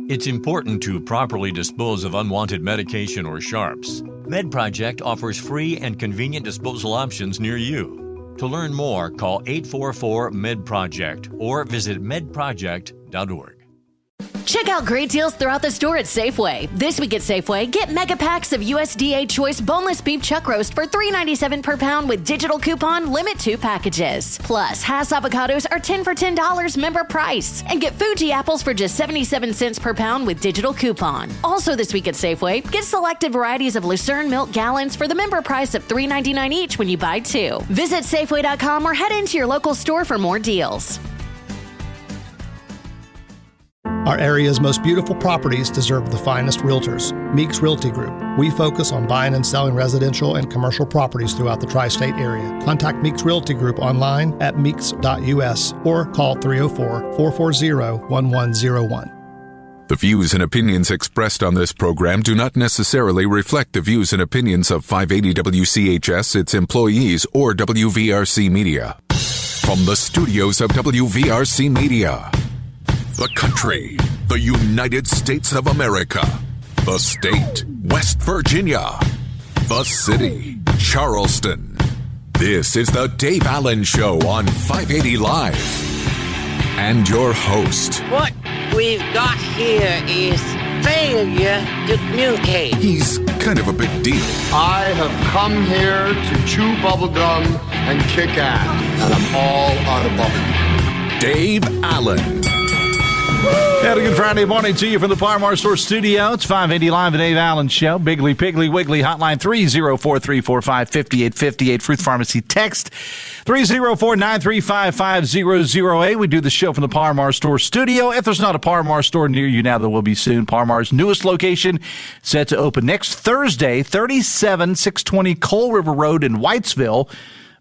It's important to properly dispose of unwanted medication or sharps. MedProject offers free and convenient disposal options near you. To learn more, call 844-MED-PROJECT or visit medproject.org. Check out great deals throughout the store at Safeway. This week at Safeway, get mega packs of USDA Choice boneless beef chuck roast for $3.97 per pound with digital coupon, limit 2 packages. Plus, Hass avocados are 10 for $10 member price. And get Fuji apples for just 77 cents per pound with digital coupon. Also this week at Safeway, get selected varieties of Lucerne milk gallons for the member price of $3.99 each when you buy 2. Visit Safeway.com or head into your local store for more deals. Our area's most beautiful properties deserve the finest realtors. Meeks Realty Group. We focus on buying and selling residential and commercial properties throughout the tri-state area. Contact Meeks Realty Group online at meeks.us or call 304-440-1101. The views and opinions expressed on this program do not necessarily reflect the views and opinions of 580 WCHS, its employees, or WVRC Media. From the studios of WVRC Media, the country, the United States of America, the state, West Virginia, the city, Charleston. This is the Dave Allen Show on 580 Live. And your host. What we've got here is failure to communicate. He's kind of a big deal. I have come here to chew bubblegum and kick ass, and I'm all out of bubblegum. Dave Allen. Had a good Friday morning to you from the Parmar Store studio. It's 580 Live, the Dave Allen Show. Biggly, Piggly, Wiggly, hotline 304-345-5858. Fruit Pharmacy text 304-935-5008. We do the show from the Parmar Store studio. If there's not a Parmar store near you now, there will be soon. Parmar's newest location set to open next Thursday, 37620 Coal River Road in Whitesville,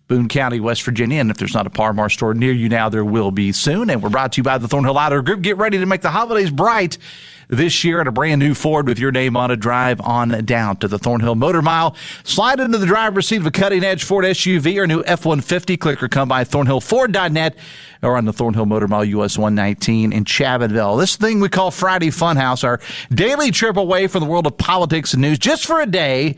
Boone County, West Virginia. And if there's not a Parmar store near you now, there will be soon. And we're brought to you by the Thornhill Auto Group. Get ready to make the holidays bright this year at a brand new Ford with your name on it. Drive on down to the Thornhill Motor Mile. Slide into the driver's seat of a cutting-edge Ford SUV or new F-150. Click or come by thornhillford.net or on the Thornhill Motor Mile, US 119 in Chapmanville. This thing we call Friday Funhouse, our daily trip away from the world of politics and news just for a day,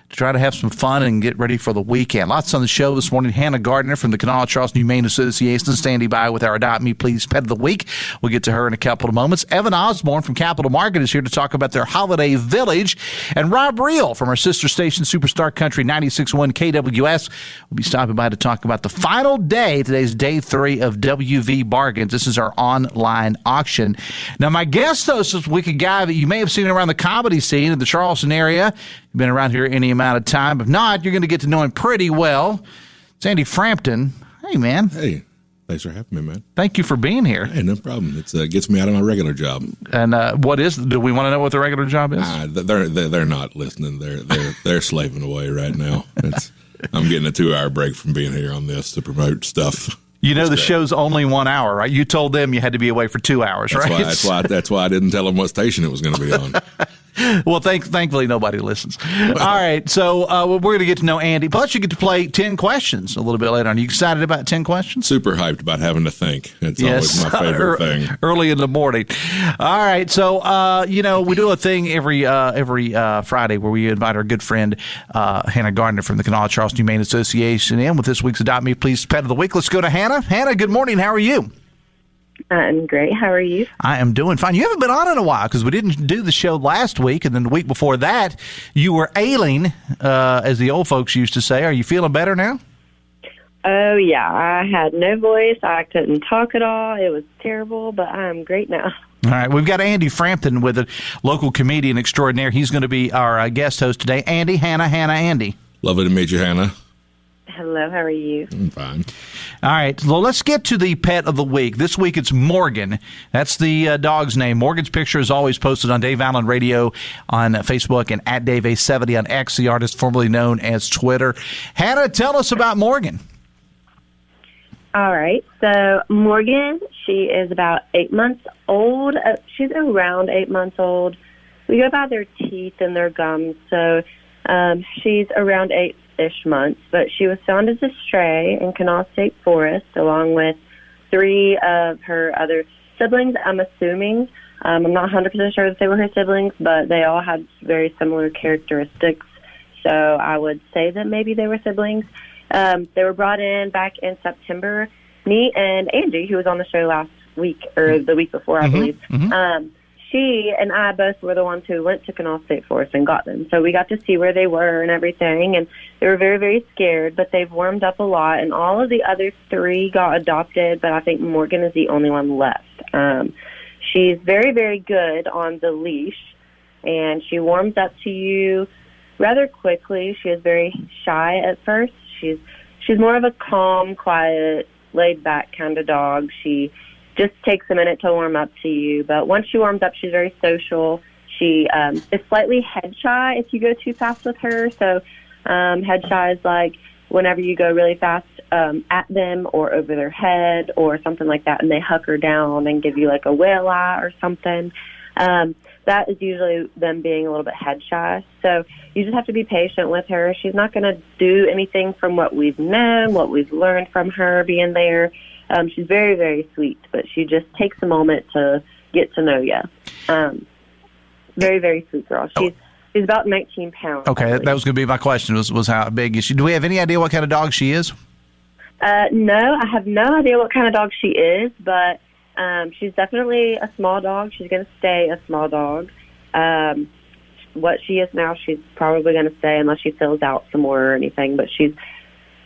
to try to have some fun and get ready for the weekend. Lots on the show this morning. Hannah Gardner from the Kanawha Charleston Humane Association standing by with our Adopt Me Please Pet of the Week. We'll get to her in a couple of moments. Evan Osborn from Capital Market is here to talk about their holiday village. And Robb Reel from our sister station, Superstar Country 96.1 KWS, will be stopping by to talk about the final day. Today's day 3 of WV Bargains. This is our online auction. Now, my guest host this week, a guy that you may have seen around the comedy scene in the Charleston area. You've been around here any amount of time. If not, you're going to get to know him pretty well. It's Andy Frampton. Hey, man. Hey, thanks for having me, man. Thank you for being here. Hey, no problem. It gets me out of my regular job. And do we want to know what the regular job is? They're not listening. They're slaving away right now. I'm getting a 2-hour break from being here on this to promote stuff. You know, the show's only 1 hour, right? You told them you had to be away for 2 hours, right? That's why I didn't tell them what station it was going to be on. Well, thankfully, nobody listens. All right, so we're going to get to know Andy. Plus, you get to play 10 questions a little bit later on. Are you excited about 10 questions? Super hyped about having to think. It's always my favorite thing. Early in the morning. All right, so, we do a thing every Friday where we invite our good friend Hannah Gardner from the Kanawha Charleston Humane Association in with this week's Adopt Me Please Pet of the Week. Let's go to Hannah. Hannah, good morning. How are you? I'm great. How are you? I am doing fine. You haven't been on in a while because we didn't do the show last week, and then the week before that, you were ailing, as the old folks used to say. Are you feeling better now? Oh, yeah. I had no voice. I couldn't talk at all. It was terrible, but I'm great now. All right. We've got Andy Frampton with a local comedian extraordinaire. He's going to be our guest host today. Andy, Hannah, Andy. Lovely to meet you, Hannah. Hello, how are you? I'm fine. All right, well, let's get to the pet of the week. This week it's Morgan. That's the dog's name. Morgan's picture is always posted on Dave Allen Radio on Facebook and at Dave A70 on X, the artist formerly known as Twitter. Hannah, tell us about Morgan. All right, so Morgan, she is about 8 months old. She's around 8 months old. We go by their teeth and their gums, so she's around 8-ish months, but she was found as a stray in Kanawha State Forest along with 3 of her other siblings, I'm assuming. I'm not 100% sure that they were her siblings, but they all had very similar characteristics. So I would say that maybe they were siblings. They were brought in back in September. Me and Andy, who was on the show last week, or the week before, I believe, she and I both were the ones who went to Kanawha State Forest and got them. So we got to see where they were and everything, and they were very, very scared, but they've warmed up a lot, and all of the other 3 got adopted, but I think Morgan is the only one left. She's very, very good on the leash, and she warms up to you rather quickly. She is very shy at first. She's more of a calm, quiet, laid-back kind of dog. She just takes a minute to warm up to you. But once she warms up, she's very social. She is slightly head shy if you go too fast with her. So head shy is like whenever you go really fast at them or over their head or something like that, and they huck her down and give you like a whale eye or something. That is usually them being a little bit head shy. So you just have to be patient with her. She's not going to do anything from what we've known, what we've learned from her being there. She's very, very sweet, but she just takes a moment to get to know you. Very, very sweet girl. She's about 19 pounds. Okay, that was going to be my question, was how big is she? Do we have any idea what kind of dog she is? No, I have no idea what kind of dog she is, but she's definitely a small dog. She's going to stay a small dog. What she is now, she's probably going to stay unless she fills out some more or anything, but she's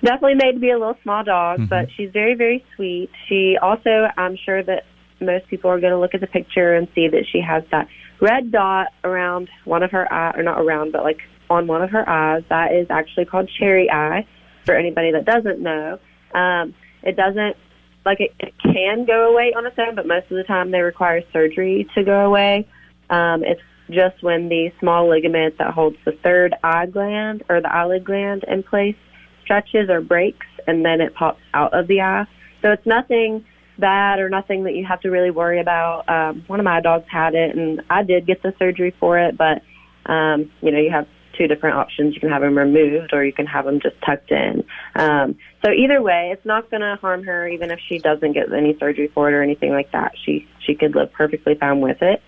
definitely made to be a little small dog, but she's very, very sweet. She also, I'm sure that most people are going to look at the picture and see that she has that red dot around one of her eyes, or not around, but like on one of her eyes. That is actually called cherry eye, for anybody that doesn't know. It doesn't, like it can go away on its own, but most of the time they require surgery to go away. It's just when the small ligament that holds the third eye gland or the eyelid gland in place stretches or breaks, and then it pops out of the eye. So it's nothing bad or nothing that you have to really worry about. One of my dogs had it, and I did get the surgery for it, but, you have 2 different options. You can have them removed or you can have them just tucked in. So either way, it's not going to harm her, even if she doesn't get any surgery for it or anything like that. She could live perfectly fine with it.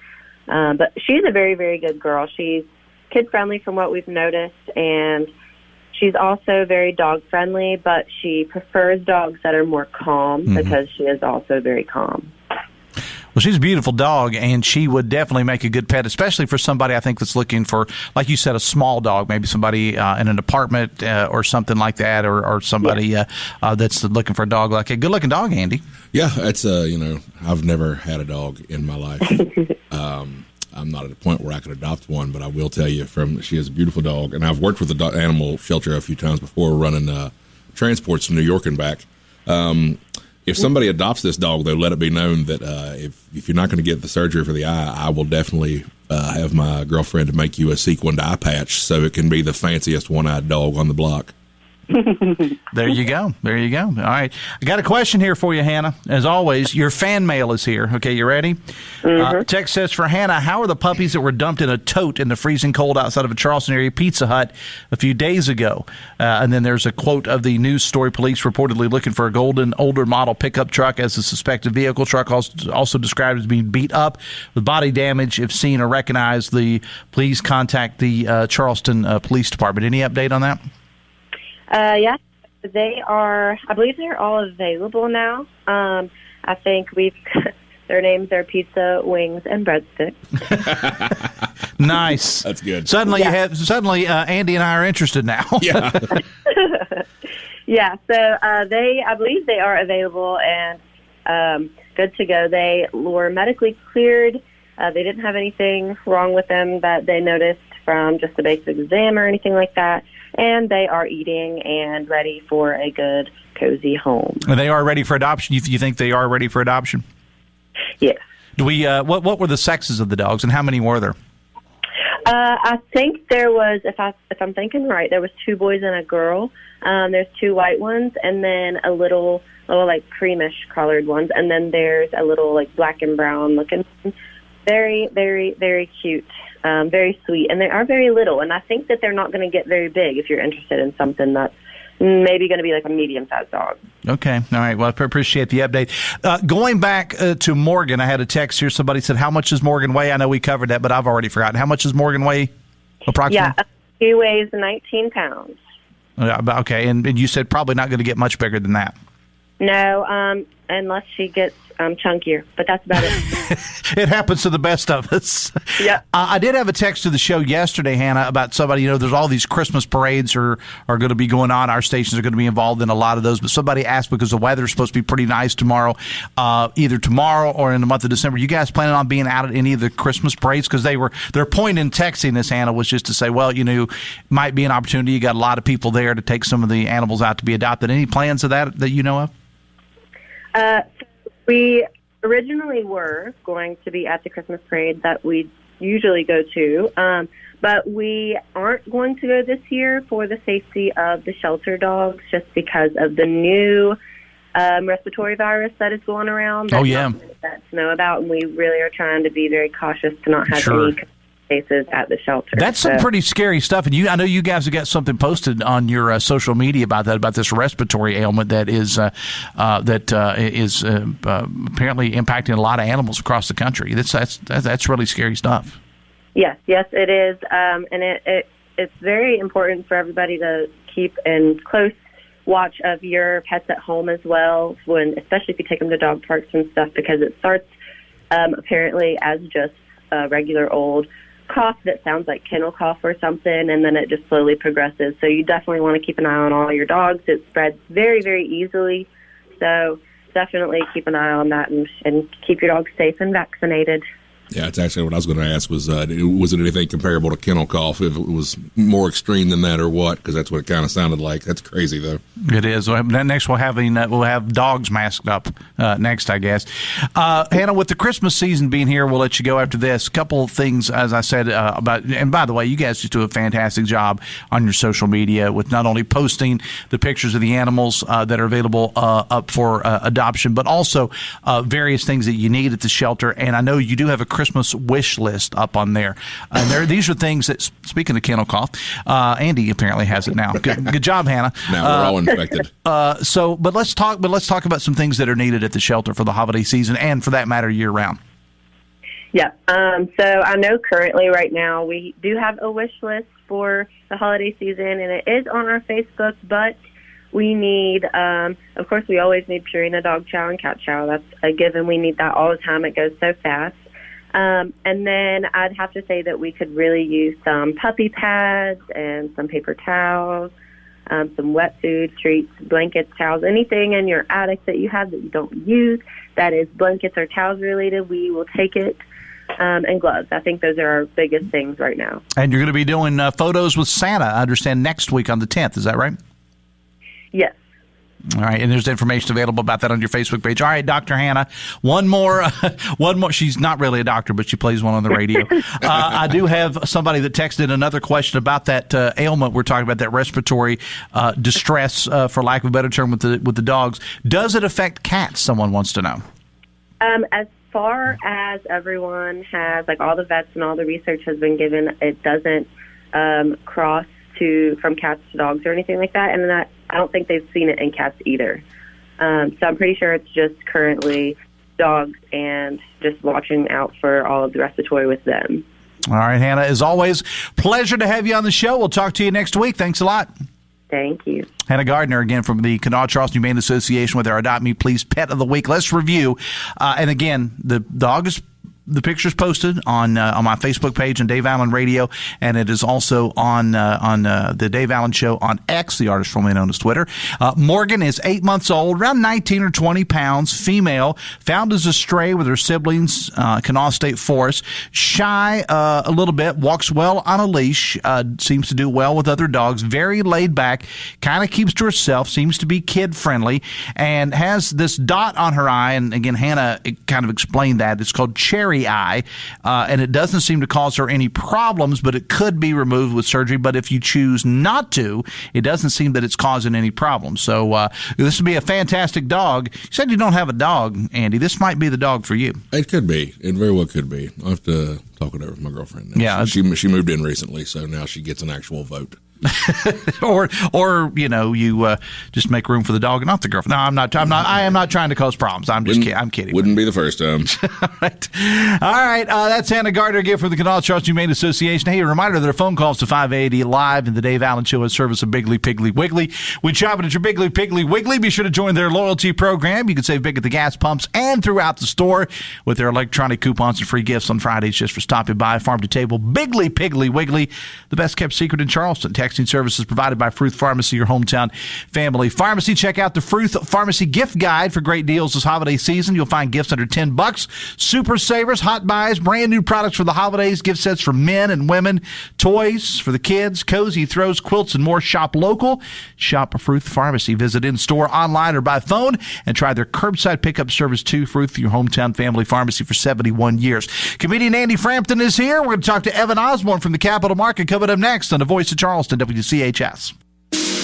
But she's a very, very good girl. She's kid-friendly from what we've noticed, and she's also very dog-friendly, but she prefers dogs that are more calm because she is also very calm. Well, she's a beautiful dog, and she would definitely make a good pet, especially for somebody, I think, that's looking for, like you said, a small dog, maybe somebody in an apartment or something like that, or somebody that's looking for a dog like a good-looking dog, Andy. Yeah, it's, I've never had a dog in my life. I'm not at a point where I could adopt one, but I will tell you, she is a beautiful dog, and I've worked with the animal shelter a few times before, running transports to New York and back. If somebody adopts this dog, they'll let it be known that if you're not going to get the surgery for the eye, I will definitely have my girlfriend to make you a sequined eye patch so it can be the fanciest one-eyed dog on the block. There you go. All right. I got a question here for you, Hannah. As always, your fan mail is here. Okay, you ready? Text says, for Hannah, how are the puppies that were dumped in a tote in the freezing cold outside of a Charleston area Pizza Hut a few days ago? And then there's a quote of the news story. Police reportedly looking for a golden older model pickup truck as a suspected vehicle. Truck also described as being beat up with body damage. If seen or recognized, please contact the Charleston Police Department. Any update on that? Yes, they are. I believe they're all available now. I think their names are Pizza, Wings, and Breadsticks. Nice. That's good. Suddenly, Andy and I are interested now. Yeah. Yeah. So I believe they are available and good to go. They were medically cleared. They didn't have anything wrong with them that they noticed from just a basic exam or anything like that. And they are eating and ready for a good, cozy home. And they are ready for adoption? You think they are ready for adoption? Yes. Do we? What were the sexes of the dogs, and how many were there? I think there was, if I'm thinking right, there was 2 boys and a girl. There's 2 white ones, and then a little like creamish colored ones, and then there's a little like black and brown looking. Very, very, very cute. Very sweet, and they are very little, and I think that they're not going to get very big if you're interested in something that's maybe going to be like a medium-sized dog. Okay. All right. Well, I appreciate the update. Going back to Morgan, I had a text here. Somebody said, how much does Morgan weigh? I know we covered that, but I've already forgotten. How much does Morgan weigh approximately? Yeah, he weighs 19 pounds. Okay. And you said probably not going to get much bigger than that. No, unless she gets chunkier, but that's about it. It happens to the best of us. Yeah. I did have a text to the show yesterday, Hannah, about somebody, there's all these Christmas parades are going to be going on. Our stations are going to be involved in a lot of those, but somebody asked because the weather's supposed to be pretty nice tomorrow, either tomorrow or in the month of December. You guys planning on being out at any of the Christmas parades? Because their point in texting this, Hannah, was just to say, well, might be an opportunity. You got a lot of people there to take some of the animals out to be adopted. Any plans of that you know of? We originally were going to be at the Christmas parade that we usually go to, but we aren't going to go this year for the safety of the shelter dogs, just because of the new respiratory virus that is going around. That not many vets know about, and we really are trying to be very cautious to not have any cases at the shelter. That's some pretty scary stuff, and I know you guys have got something posted on your social media about that, about this respiratory ailment that is apparently impacting a lot of animals across the country. That's really scary stuff. Yes, it is, and it's very important for everybody to keep in close watch of your pets at home as well, especially if you take them to dog parks and stuff, because it starts apparently as just a regular old cough that sounds like kennel cough or something, and then it just slowly progresses. So you definitely want to keep an eye on all your dogs. It spreads very, very easily. So definitely keep an eye on that and keep your dogs safe and vaccinated. Yeah, it's actually what I was going to ask was it anything comparable to kennel cough, if it was more extreme than that or what, because that's what it kind of sounded like. That's crazy, though. It is. Next we'll have dogs masked up next, I guess. Hannah, with the Christmas season being here, we'll let you go after this. A couple of things, as I said, about, and by the way, you guys just do a fantastic job on your social media with not only posting the pictures of the animals that are available up for adoption, but also various things that you need at the shelter. And I know you do have a Christmas wish list up on there. These are things that, speaking of kennel cough, Andy apparently has it now. Good job, Hannah. Now we're all infected. But let's talk about some things that are needed at the shelter for the holiday season, and for that matter, year round. Yeah. So I know currently right now we do have a wish list for the holiday season, and it is on our Facebook, but we need, of course, we always need Purina dog chow and cat chow. That's a given. We need that all the time. It goes so fast. And then I'd have to say that we could really use some puppy pads and some paper towels, some wet food, treats, blankets, towels, anything in your attic that you have that you don't use that is blankets or towels related, we will take it. And gloves. I think those are our biggest things right now. And you're going to be doing photos with Santa, I understand, next week on the 10th. Is that right? Yes. All right, and there's information available about that on your Facebook page. All right, Dr. Hannah, one more. She's not really a doctor, but she plays one on the radio. I do have somebody that texted another question about that ailment we're talking about, that respiratory distress, for lack of a better term, with the dogs. Does it affect cats? Someone wants to know. As far as everyone has, like all the vets and all the research has been given, it doesn't cross from cats to dogs or anything like that, and I don't think they've seen it in cats either. So I'm pretty sure it's just currently dogs and just watching out for all of the respiratory with them. All right, Hannah, as always, pleasure to have you on the show. We'll talk to you next week. Thanks a lot. Thank you. Hannah Gardner, again, from the Kanawha Charleston Humane Association with our Adopt Me Please Pet of the Week. Let's review. And again, the dog is... The picture's posted on my Facebook page on Dave Allen Radio, and it is also on the Dave Allen Show on X, the artist formerly known as Twitter. Morgan is 8 months old, around 19 or 20 pounds, female, found as a stray with her siblings, Kanawha State Forest. Shy a little bit, walks well on a leash, seems to do well with other dogs, very laid back, kind of keeps to herself, seems to be kid-friendly, and has this dot on her eye, and again, Hannah kind of explained that. It's called cherry eye, and it doesn't seem to cause her any problems, but it could be removed with surgery. But if you choose not to, it doesn't seem that it's causing any problems. So this would be a fantastic dog. You said you don't have a dog, Andy. This might be the dog for you. It could be. It very well could be. I'll have to talk it over with my girlfriend now. Yeah. She moved in recently, so now she gets an actual vote. or you just make room for the dog and not the girlfriend. No, I am not trying to cause problems. I'm kidding. Wouldn't be the first time. All right. That's Hannah Gardner gift from the Kanawha Charleston Humane Association. Hey, a reminder that our phone calls to 580 live in the Dave Allen Show in service of Biggly Piggly Wiggly. When shopping at your Biggly Piggly Wiggly, be sure to join their loyalty program. You can save big at the gas pumps and throughout the store with their electronic coupons and free gifts on Fridays just for stopping by. Farm to table, Biggly Piggly Wiggly, the best kept secret in Charleston. Texting services provided by Fruth Pharmacy, your hometown family pharmacy. Check out the Fruth Pharmacy gift guide for great deals this holiday season. You'll find gifts under $10, super savers, hot buys, brand new products for the holidays, gift sets for men and women, toys for the kids, cozy throws, quilts, and more. Shop local. Shop Fruth Pharmacy. Visit in store, online, or by phone, and try their curbside pickup service too. Fruth, your hometown family pharmacy for 71 years. Comedian Andy Frampton is here. We're going to talk to Evan Osborn from the Capital Market coming up next on the Voice of Charleston, WCHS.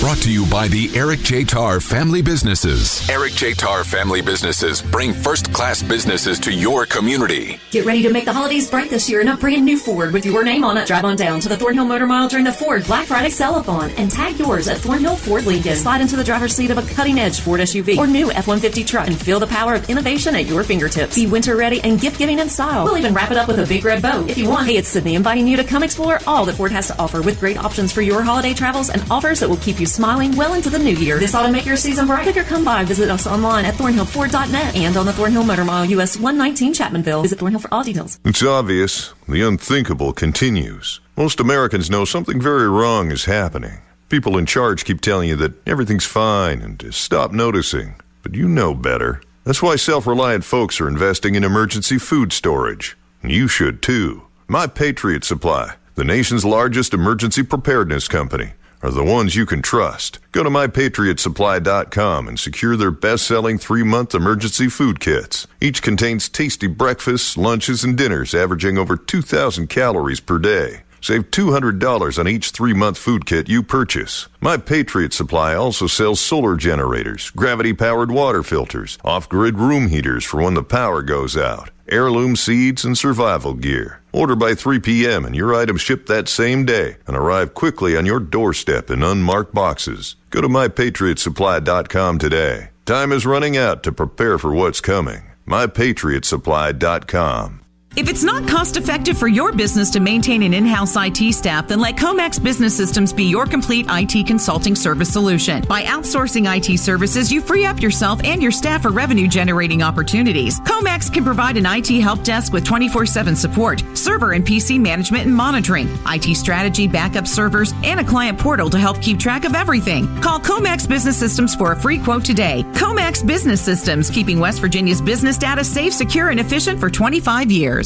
Brought to you by the Eric J. Tarr Family Businesses. Eric J. Tarr Family Businesses bring first-class businesses to your community. Get ready to make the holidays bright this year in a brand new Ford with your name on it. Drive on down to the Thornhill Motor Mile during the Ford Black Friday Sell-A-Thon and tag yours at Thornhill Ford Lincoln. Slide into the driver's seat of a cutting-edge Ford SUV or new F-150 truck and feel the power of innovation at your fingertips. Be winter ready and gift-giving in style. We'll even wrap it up with a big red bow if you want. Hey, it's Sydney inviting you to come explore all that Ford has to offer with great options for your holiday travels and offers that will keep you smiling well into the new year. This ought to make your season bright. Click or come by. Visit us online at thornhillford.net and on the Thornhill Motor Mile, US 119 Chapmanville. Visit Thornhill for all details. It's obvious. The unthinkable continues. Most Americans know something very wrong is happening. People in charge keep telling you that everything's fine and to stop noticing. But you know better. That's why self-reliant folks are investing in emergency food storage. And you should too. My Patriot Supply, the nation's largest emergency preparedness company, are the ones you can trust. Go to mypatriotsupply.com and secure their best-selling 3-month emergency food kits. Each contains tasty breakfasts, lunches, and dinners averaging over 2,000 calories per day. Save $200 on each 3-month food kit you purchase. My Patriot Supply also sells solar generators, gravity-powered water filters, off-grid room heaters for when the power goes out, heirloom seeds, and survival gear. Order by 3 p.m. and your items ship that same day and arrive quickly on your doorstep in unmarked boxes. Go to mypatriotsupply.com today. Time is running out to prepare for what's coming. mypatriotsupply.com. If it's not cost-effective for your business to maintain an in-house IT staff, then let Comax Business Systems be your complete IT consulting service solution. By outsourcing IT services, you free up yourself and your staff for revenue-generating opportunities. Comax can provide an IT help desk with 24/7 support, server and PC management and monitoring, IT strategy, backup servers, and a client portal to help keep track of everything. Call Comax Business Systems for a free quote today. Comax Business Systems, keeping West Virginia's business data safe, secure, and efficient for 25 years.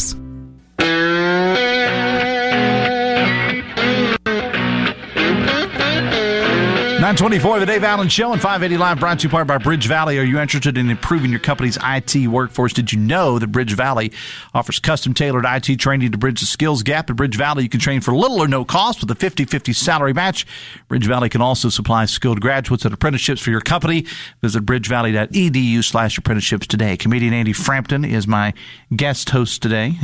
924, the Dave Allen Show and 580 Live, brought to you part by Bridge Valley. Are you interested in improving your company's IT workforce? Did you know that Bridge Valley offers custom-tailored IT training to bridge the skills gap? At Bridge Valley, you can train for little or no cost with a 50-50 salary match. Bridge Valley can also supply skilled graduates and apprenticeships for your company. Visit bridgevalley.edu/apprenticeships today. Comedian Andy Frampton is my guest host today.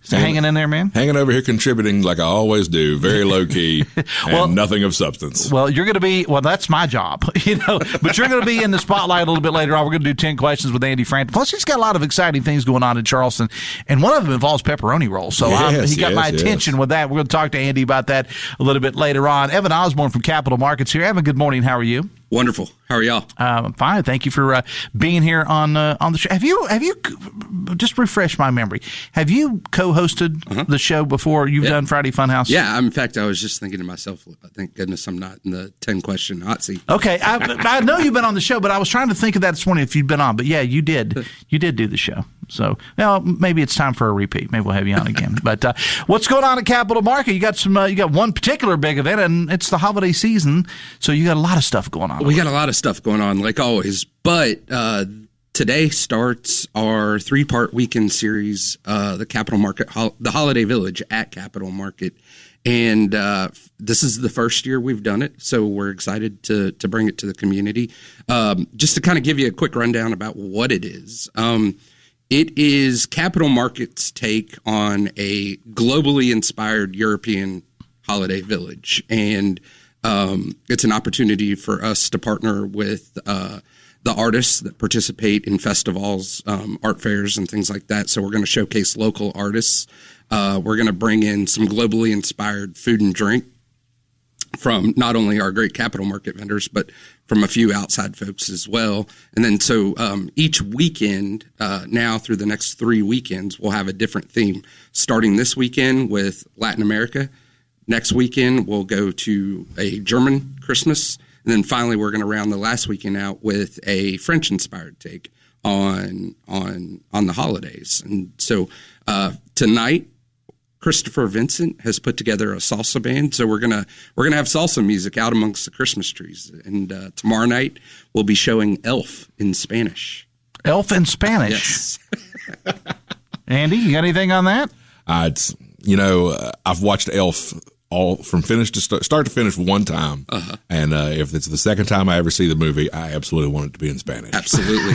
Hanging in there, man? Hanging over here, contributing like I always do, very low-key, and nothing of substance. Well, you're going to be... Well, that's my job, but you're going to be in the spotlight a little bit later on. We're going to do 10 questions with Andy Frampton. Plus, he's got a lot of exciting things going on in Charleston, and one of them involves pepperoni rolls. So he got my attention with that. We're going to talk to Andy about that a little bit later on. Evan Osborn from Capital Markets here. Evan, good morning. How are you? Wonderful. How are y'all? I'm fine. Thank you for being here on the show. Have you just refresh my memory? Have you co-hosted the show before? You've done Friday Funhouse? Yeah. In fact, I was just thinking to myself, thank goodness I'm not in the 10-question hot seat. Okay. I know you've been on the show, but I was trying to think of that this morning if you'd been on. But yeah, you did. You did do the show. So maybe it's time for a repeat. Maybe we'll have you on again. But what's going on at Capital Market? You got some. You got one particular big event, and it's the holiday season. So you got a lot of stuff going on. We got a lot of stuff going on, like always. But today starts our 3-part weekend series, the Capital Market, the Holiday Village at Capital Market. And this is the first year we've done it, so we're excited to bring it to the community. Just to kind of give you a quick rundown about what it is. It is Capital Market's take on a globally inspired European holiday village. And It's an opportunity for us to partner with the artists that participate in festivals, art fairs, and things like that. So we're going to showcase local artists. We're going to bring in some globally inspired food and drink from not only our great capital market vendors, but from a few outside folks as well. And then so each weekend, now through the next 3 weekends, we'll have a different theme. Starting this weekend with Latin America. Next weekend, we'll go to a German Christmas. And then finally, we're going to round the last weekend out with a French-inspired take on the holidays. And so tonight, Christopher Vincent has put together a salsa band. So we're gonna have salsa music out amongst the Christmas trees. And tomorrow night, we'll be showing Elf in Spanish. Elf in Spanish. Yes. Andy, you got anything on that? I've watched Elf all from finish to start to finish one time. And if it's the second time I ever see the movie, I absolutely want it to be in Spanish. Absolutely.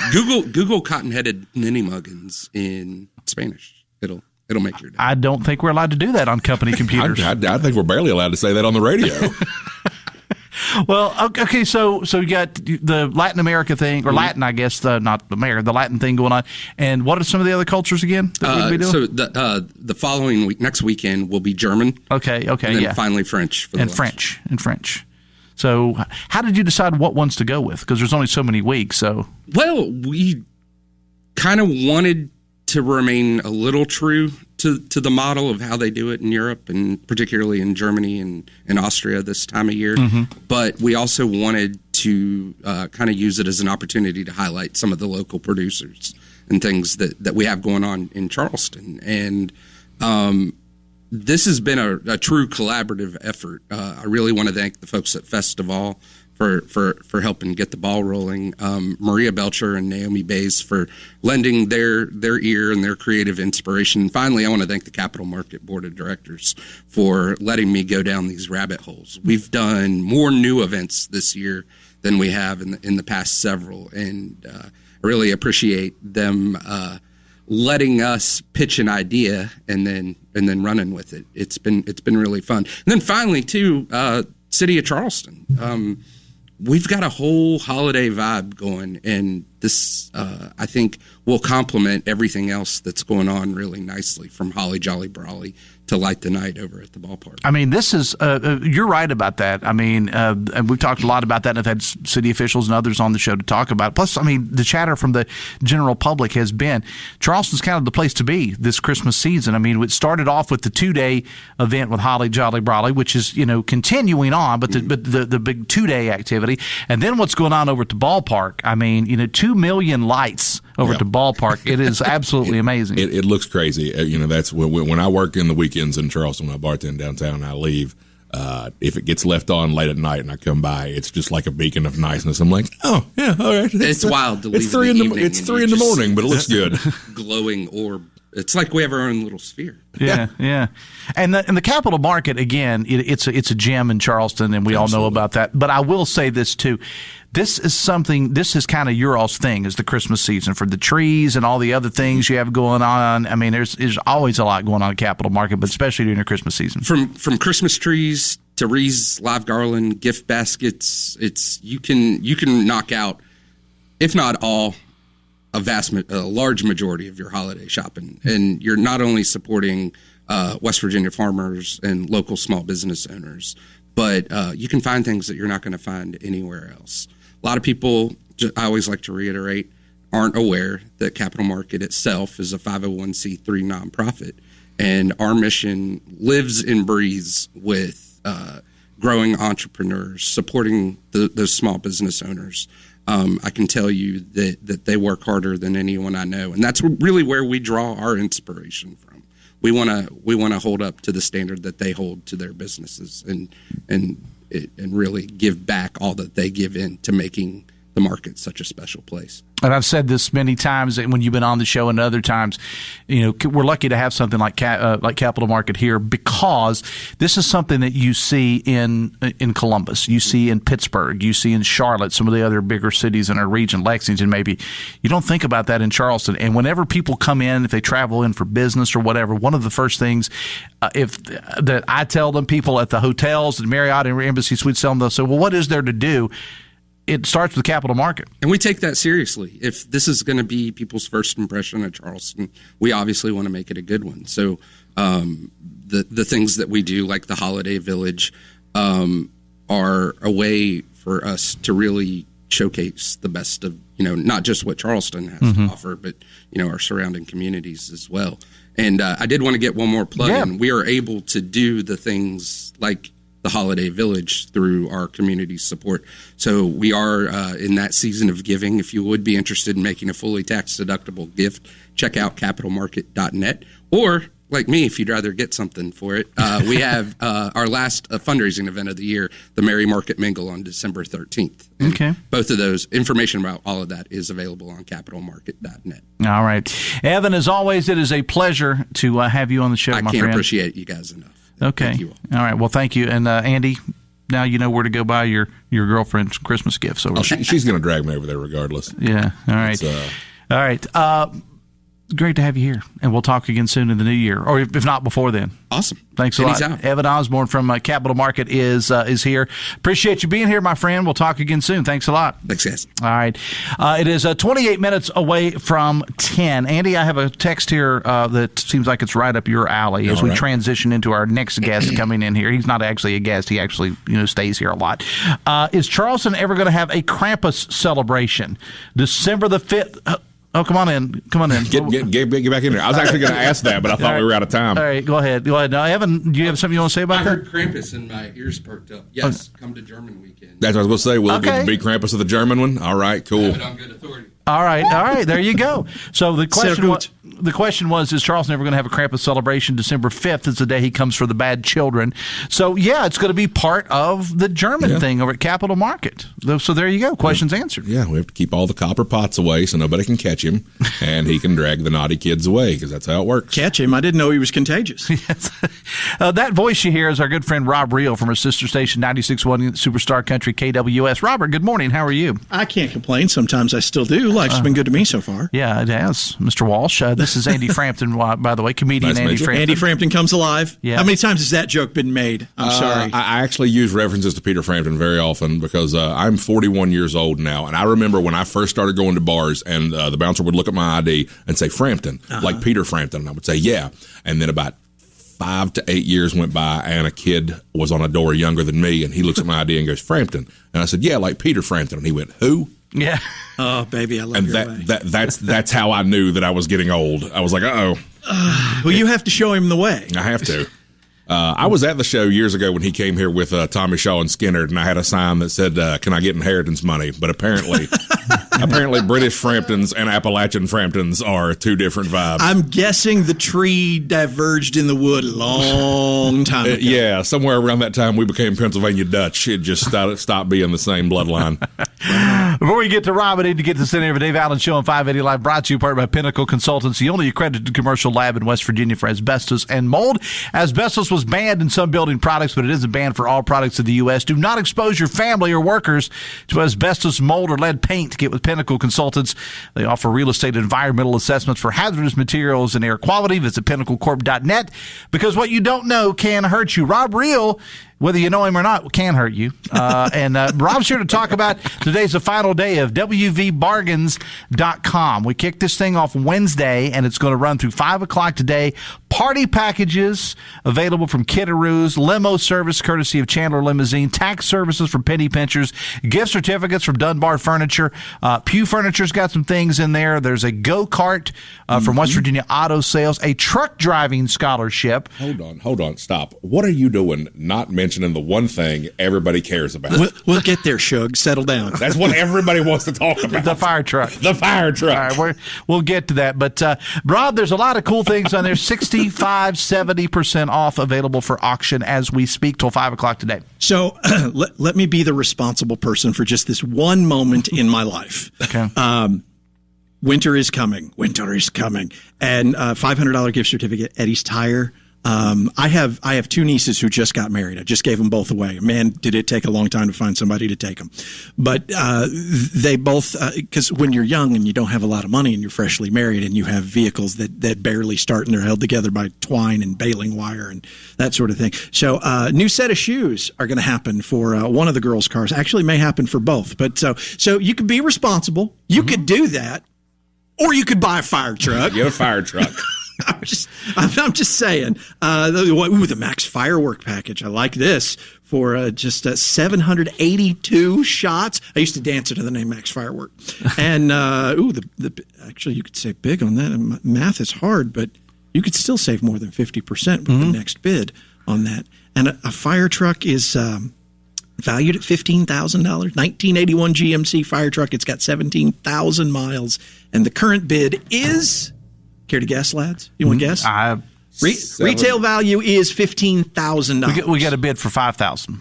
Google cotton-headed ninny muggins in Spanish. It'll make your day. I don't think we're allowed to do that on company computers. I think we're barely allowed to say that on the radio. Well, okay, so you got the Latin America thing, or Latin, I guess, not America, the Latin thing going on. And what are some of the other cultures again that we'll be doing? So the following week, next weekend, will be German. Okay, and then finally French. And French. So how did you decide what ones to go with? Because there's only so many weeks. So well, we kind of wanted to remain a little true to the model of how they do it in Europe, and particularly in Germany and Austria this time of year. But we also wanted to kind of use it as an opportunity to highlight some of the local producers and things that we have going on in Charleston. And this has been a true collaborative effort. I really want to thank the folks at Festival for helping get the ball rolling. Maria Belcher and Naomi Bays for lending their ear and their creative inspiration. And finally, I want to thank the Capital Market Board of Directors for letting me go down these rabbit holes. We've done more new events this year than we have in the past several, and I really appreciate them letting us pitch an idea and then running with it. It's been really fun. And then finally, too, City of Charleston. We've got a whole holiday vibe going, and this, I think, will complement everything else that's going on really nicely, from Holly Jolly Brawley to Light the Night over at the ballpark. I mean, this is, you're right about that. I mean, and we've talked a lot about that, and I've had city officials and others on the show to talk about it. Plus, I mean, the chatter from the general public has been Charleston's kind of the place to be this Christmas season. I mean, it started off with the 2-day event with Holly Jolly Brawley, which is, continuing on, but the big 2-day activity. And then what's going on over at the ballpark. I mean, 2 million lights over at the ballpark. It is absolutely amazing. It looks crazy. That's when I work in the weekends in Charleston, when I bartend downtown and I leave, if it gets left on late at night and I come by, it's just like a beacon of niceness. I'm like, oh, yeah, all right. It's wild to leave. It's 3 in the morning, but it looks good. Glowing orb. It's like we have our own little sphere. Yeah. And the capital market, again, it's a gem in Charleston, and we all know about that. But I will say this, too. This is kind of your all's thing, is the Christmas season, for the trees and all the other things you have going on. I mean, there's always a lot going on in the capital market, but especially during the Christmas season. From Christmas trees to wreaths, live garland, gift baskets, you can knock out, if not all, a large majority of your holiday shopping. And you're not only supporting West Virginia farmers and local small business owners, but you can find things that you're not going to find anywhere else. A lot of people, I always like to reiterate, aren't aware that Capital Market itself is a 501c3 nonprofit. And our mission lives and breathes with growing entrepreneurs, supporting those small business owners. I can tell you that they work harder than anyone I know, and that's really where we draw our inspiration from. We want to hold up to the standard that they hold to their businesses, and really give back all that they give in to making the market's such a special place. And I've said this many times when you've been on the show and other times, we're lucky to have something like Capital Market here, because this is something that you see in Columbus, you see in Pittsburgh, you see in Charlotte, some of the other bigger cities in our region, Lexington maybe. You don't think about that in Charleston. And whenever people come in, if they travel in for business or whatever, one of the first things that I tell them, people at the hotels and Marriott and Embassy Suites tell them, they'll say, well, what is there to do? It starts with Capital Market. And we take that seriously. If this is going to be people's first impression of Charleston, we obviously want to make it a good one. So the things that we do, like the Holiday Village, are a way for us to really showcase the best of, not just what Charleston has to offer, but, our surrounding communities as well. And I did want to get one more plug in. We are able to do the things like the Holiday Village through our community support. So we are in that season of giving. If you would be interested in making a fully tax-deductible gift, check out capitalmarket.net. Or, like me, if you'd rather get something for it, we have our last fundraising event of the year, the Merry Market Mingle, on December 13th. And okay. Both of those, information about all of that is available on capitalmarket.net. All right. Evan, as always, it is a pleasure to have you on the show, my friend. I can't appreciate you guys enough. Okay. Thank you all. All right. Well, thank you. And Andy, now you know where to go buy your girlfriend's Christmas gifts. She's going to drag me over there regardless. Yeah. All right. All right. Great to have you here, and we'll talk again soon in the new year, or if not before then. Awesome. Thanks a lot. Evan Osborn from Capital Market is here. Appreciate you being here, my friend. We'll talk again soon. Thanks a lot. Thanks, guys. All right. It is 28 minutes away from 10. Andy, I have a text here that seems like it's right up your alley as we transition into our next guest coming in here. He's not actually a guest. He actually stays here a lot. Is Charleston ever going to have a Krampus celebration? December the 5th. Oh, come on in. Come on in. Get back in there. I was actually going to ask that, but I thought we were out of time. All right, go ahead. Now, Evan, do you have something you want to say about that? I heard Krampus and my ears perked up. Yes, come to German weekend. That's what I was going to say. Will it be Krampus of the German one? All right, cool. I have it on good authority. All right. There you go. So the question was, is Charleston ever going to have a Krampus celebration? December 5th is the day he comes for the bad children. So, yeah, it's going to be part of the German thing over at Capital Market. So there you go. Questions answered. Yeah, we have to keep all the copper pots away so nobody can catch him, and he can drag the naughty kids away, because that's how it works. Catch him? I didn't know he was contagious. Yes. That voice you hear is our good friend Robb Reel from our sister station, 96.1 Superstar Country KWS. Robert, good morning. How are you? I can't complain. Sometimes I still do. Life's been good to me so far. Yeah, it has. Mr. Walsh, this is Andy Frampton, by the way, comedian nice Andy Frampton. Andy Frampton comes alive. Yeah. How many times has that joke been made? I'm sorry. I actually use references to Peter Frampton very often because I'm 41 years old now, and I remember when I first started going to bars, and the bouncer would look at my ID and say, Frampton, like Peter Frampton, and I would say, yeah. And then about 5 to 8 years went by, and a kid was on a door younger than me, and he looks at my ID and goes, Frampton. And I said, yeah, like Peter Frampton. And he went, who? Yeah. Oh, baby, I love and your way. that's how I knew that I was getting old. I was like, uh-oh. Well, you have to show him the way. I have to. I was at the show years ago when he came here with Tommy Shaw and Skinner, and I had a sign that said, can I get inheritance money? But apparently British Framptons and Appalachian Framptons are two different vibes. I'm guessing the tree diverged in the wood a long time ago. Yeah, somewhere around that time we became Pennsylvania Dutch. It just stopped being the same bloodline. Before we get to Rob, I need to get this in here. Dave Allen Show on 580 Live, brought to you part by Pinnacle Consultants, the only accredited commercial lab in West Virginia for asbestos and mold. Asbestos was banned in some building products, but it isn't banned for all products in the U.S. Do not expose your family or workers to asbestos, mold, or lead paint. Get with Pinnacle Consultants. They offer real estate and environmental assessments for hazardous materials and air quality. Visit pinnaclecorp.net, because what you don't know can hurt you. Robb Reel, whether you know him or not, can hurt you. And Rob's here to talk about today's the final day of WVBargains.com. We kicked this thing off Wednesday, and it's going to run through 5 o'clock today. Party packages available from Kiddaroos, limo service courtesy of Chandler Limousine, tax services from Penny Pinchers, gift certificates from Dunbar Furniture. Pew Furniture's got some things in there. There's a go-kart from West Virginia Auto Sales, a truck driving scholarship. Hold on, stop. What are you doing not mentioning the one thing everybody cares about? We'll get there, Shug. Settle down. That's what everybody wants to talk about. The fire truck. The fire truck. All right, we'll get to that. But, Rob, there's a lot of cool things on there. 16 70% off, available for auction as we speak till 5 o'clock today. So let me be the responsible person for just this one moment in my life. Okay. Winter is coming. And $500 gift certificate, Eddie's Tire. I have two nieces who just got married. I just gave them both away. Man, did it take a long time to find somebody to take them. But they both, because when you're young and you don't have a lot of money and you're freshly married and you have vehicles that barely start and they're held together by twine and baling wire and that sort of thing. So new set of shoes are going to happen for one of the girls' cars. Actually, may happen for both. But so you could be responsible. You could do that. Or you could buy a fire truck. Get a fire truck. I'm just saying. The Max Firework package. I like this for just 782 shots. I used to dance to the name Max Firework. And actually, you could save big on that. Math is hard, but you could still save more than 50% with the next bid on that. And a fire truck is valued at $15,000. 1981 GMC fire truck. It's got 17,000 miles, and the current bid is. Care to guess, lads? You want to guess? Retail value is $15,000. We got a bid for $5,000.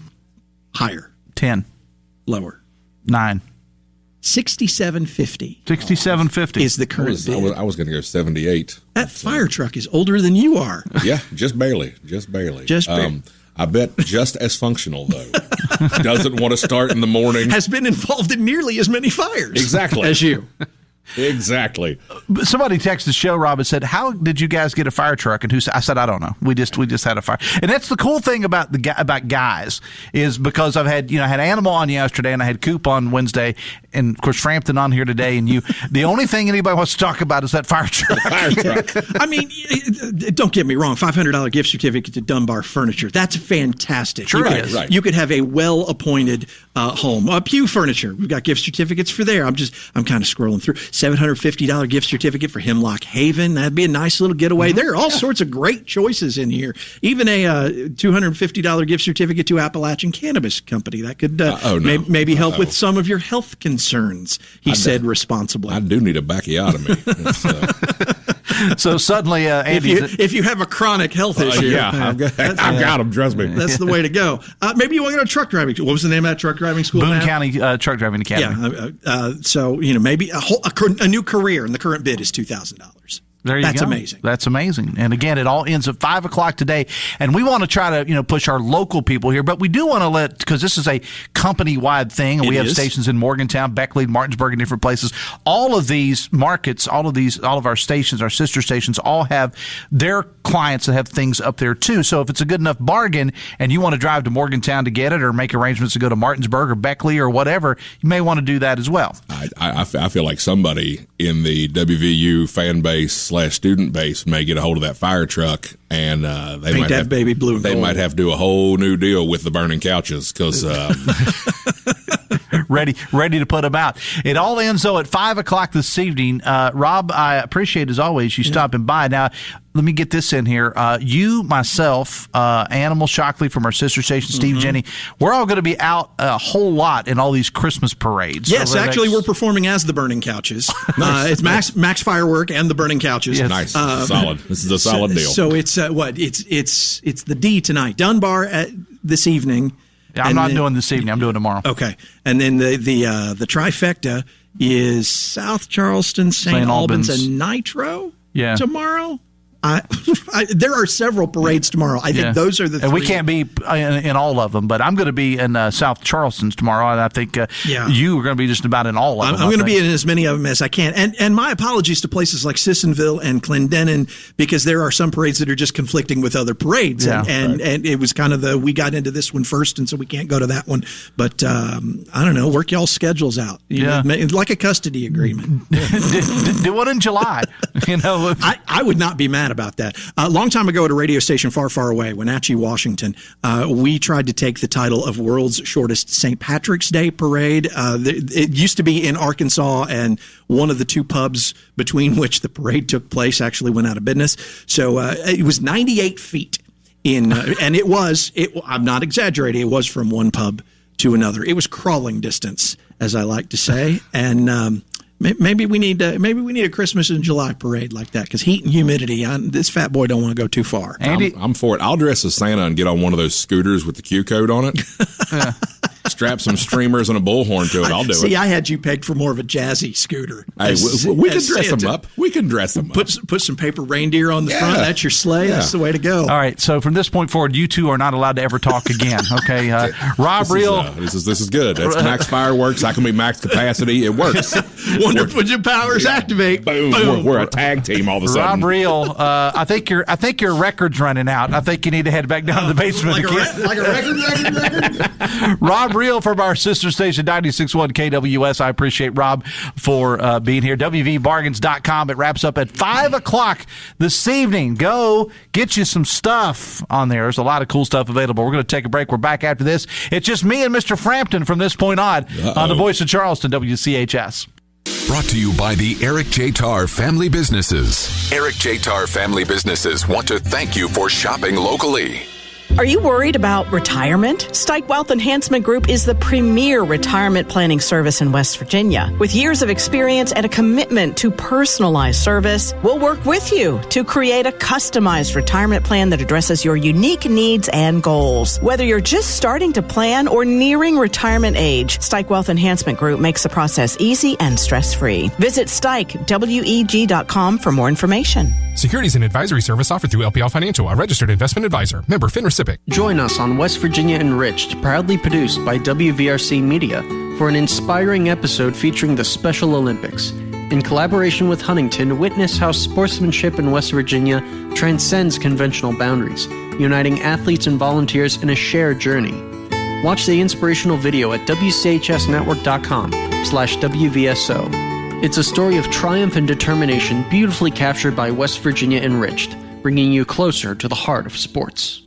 Higher. 10. Lower. 9. $6,750. $6,750 is the current bid. I was going to go 78. That fire truck is older than you are. Yeah, just barely. I bet just as functional, though. Doesn't want to start in the morning. Has been involved in nearly as many fires. Exactly. As you. Exactly. Somebody texted the show, Rob, and said, "How did you guys get a fire truck?" And I said, "I don't know. We just had a fire." And that's the cool thing about about guys is because I've had had Animal on yesterday and I had Coop on Wednesday and of course Frampton on here today. And the only thing anybody wants to talk about is that fire truck. I mean, don't get me wrong. $500 gift certificate to Dunbar Furniture. That's fantastic. Sure is. Right. You could have a well-appointed home. Pew Furniture. We've got gift certificates for there. I'm kind of scrolling through. $750 gift certificate for Hemlock Haven. That'd be a nice little getaway. There are all sorts of great choices in here. Even a $250 gift certificate to Appalachian Cannabis Company. That could maybe help with some of your health concerns, he said responsibly. I do need a backiotomy. So suddenly, Andy, if you have a chronic health issue. I've got them, trust me. That's the way to go. Maybe you want to go to truck driving. What was the name of that truck driving school? Boone County Truck Driving Academy. Yeah. So, maybe a new career, and the current bid is $2,000. There you go. That's amazing. That's amazing. And again, it all ends at 5 o'clock today. And we want to try to, push our local people here, but we do want to because this is a company-wide thing, and we have stations in Morgantown, Beckley, Martinsburg, and different places. All of these markets, all of our stations, our sister stations, all have their clients that have things up there too. So if it's a good enough bargain and you want to drive to Morgantown to get it or make arrangements to go to Martinsburg or Beckley or whatever, you may want to do that as well. I feel like somebody in the WVU fan base / student base may get a hold of that fire truck, and they might have baby blue. They might have to do a whole new deal with the burning couches because ready to put them out. It all ends though at 5 o'clock this evening. Rob, I appreciate as always you stopping by. Now, let me get this in here. You, myself, Animal Shockley from our sister station, Steve Jenny, we're all going to be out a whole lot in all these Christmas parades. Yes, actually, we're performing as the Burning Couches. It's Max Firework and the Burning Couches. Yes. Nice, solid. This is a solid deal. So it's it's the D tonight, Dunbar this evening. I'm not doing this evening. I'm doing tomorrow. Okay, and then the trifecta is South Charleston, St. Albans, and Nitro. Tomorrow. There are several parades tomorrow. I think those are the three. And we can't be in all of them, but I'm going to be in South Charleston's tomorrow, and I think you are going to be just about in all of them. I'm going to be in as many of them as I can. And my apologies to places like Sissonville and Clendenin, because there are some parades that are just conflicting with other parades. And it was kind of we got into this one first, and so we can't go to that one. But I don't know, work y'all's schedules out. You know, like a custody agreement. Do one in July. I would not be mad about that. A long time ago at a radio station far, far away, Wenatchee, Washington, we tried to take the title of World's Shortest St. Patrick's Day Parade. It used to be in Arkansas, and one of the two pubs between which the parade took place actually went out of business. So it was 98 feet and I'm not exaggerating, it was from one pub to another. It was crawling distance, as I like to say. And Maybe we need a Christmas in July parade like that, because heat and humidity. This fat boy don't want to go too far. Andy, I'm for it. I'll dress as Santa and get on one of those scooters with the Q code on it. Strap some streamers and a bullhorn to it. I'll do it. See, I had you pegged for more of a jazzy scooter. Hey, we can dress them up. We can dress them up. Put some paper reindeer on the front. That's your sleigh. Yeah. That's the way to go. All right. So from this point forward, you two are not allowed to ever talk again. Okay. Robb Reel. This is good. That's max fireworks. I can be max capacity. It works. Wonderful powers activate. Boom. We're a tag team all of a sudden. Robb Reel. I think your record's running out. I think you need to head back down to the basement again. Like a record. Robb Reel from our sister station 96.1 KWS. I appreciate Rob for being here. WVBargains.com. It wraps up at 5 o'clock this evening. Go get you some stuff on there. There's a lot of cool stuff available. We're going to take a break. We're back after this. It's just me and Mr. Frampton from this point on the voice of Charleston, WCHS. Brought to you by the Eric J. Tarr Family Businesses. Eric J. Tarr Family Businesses want to thank you for shopping locally. Are you worried about retirement? Stike Wealth Enhancement Group is the premier retirement planning service in West Virginia. With years of experience and a commitment to personalized service, we'll work with you to create a customized retirement plan that addresses your unique needs and goals. Whether you're just starting to plan or nearing retirement age, Stike Wealth Enhancement Group makes the process easy and stress-free. Visit StikeWEG.com for more information. Securities and advisory service offered through LPL Financial, a registered investment advisor. Member FINRA SIPC. Join us on West Virginia Enriched, proudly produced by WVRC Media, for an inspiring episode featuring the Special Olympics. In collaboration with Huntington, witness how sportsmanship in West Virginia transcends conventional boundaries, uniting athletes and volunteers in a shared journey. Watch the inspirational video at WCHSnetwork.com/WVSO. It's a story of triumph and determination beautifully captured by West Virginia Enriched, bringing you closer to the heart of sports.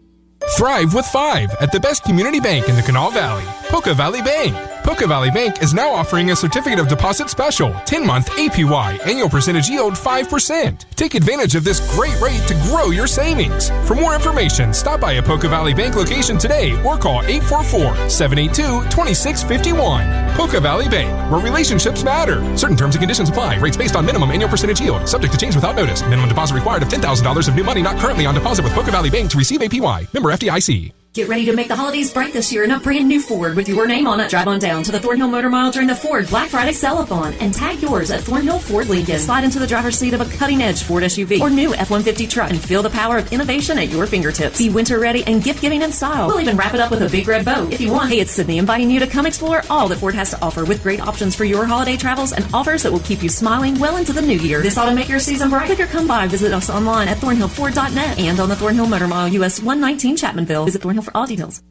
Thrive with 5 at the best community bank in the Kanawha Valley, Poca Valley Bank. Poca Valley Bank is now offering a certificate of deposit special, 10-month APY, annual percentage yield 5%. Take advantage of this great rate to grow your savings. For more information, stop by a Poca Valley Bank location today or call 844-782-2651. Poca Valley Bank, where relationships matter. Certain terms and conditions apply. Rates based on minimum annual percentage yield. Subject to change without notice. Minimum deposit required of $10,000 of new money not currently on deposit with Poca Valley Bank to receive APY. Member FDIC. Get ready to make the holidays bright this year in a brand new Ford with your name on it. Drive on down to the Thornhill Motor Mile during the Ford Black Friday Sell-A-Thon and tag yours at Thornhill Ford Lincoln. Slide into the driver's seat of a cutting-edge Ford SUV or new F-150 truck and feel the power of innovation at your fingertips. Be winter ready and gift-giving in style. We'll even wrap it up with a big red bow if you want. Hey, it's Sydney inviting you to come explore all that Ford has to offer with great options for your holiday travels and offers that will keep you smiling well into the new year. This ought to make your season bright. Click or come by. Visit us online at thornhillford.net and on the Thornhill Motor Mile, US 119 Chapmanville. Visit Thornhill for all details.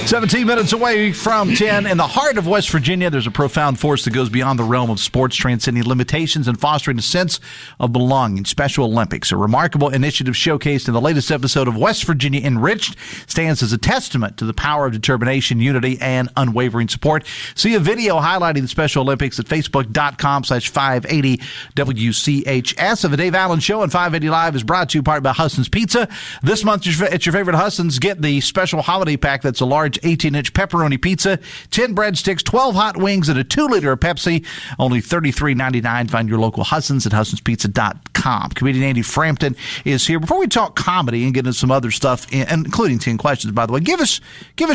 17 minutes away from 10 in the heart of West Virginia, there's a profound force that goes beyond the realm of sports, transcending limitations and fostering a sense of belonging. Special Olympics, a remarkable initiative showcased in the latest episode of West Virginia Enriched, stands as a testament to the power of determination, unity, and unwavering support. See a video highlighting the Special Olympics at facebook.com/580 WCHS. The Dave Allen Show on 580 Live is brought to you part by Husson's Pizza. This month at your favorite Husson's, get the special holiday pack that's a large 18-inch pepperoni pizza, 10 breadsticks, 12 hot wings, and a 2-liter of Pepsi. Only $33.99. Find your local Husson's at Husson'sPizza.com. Comedian Andy Frampton is here. Before we talk comedy and get into some other stuff, including 10 questions, by the way, give us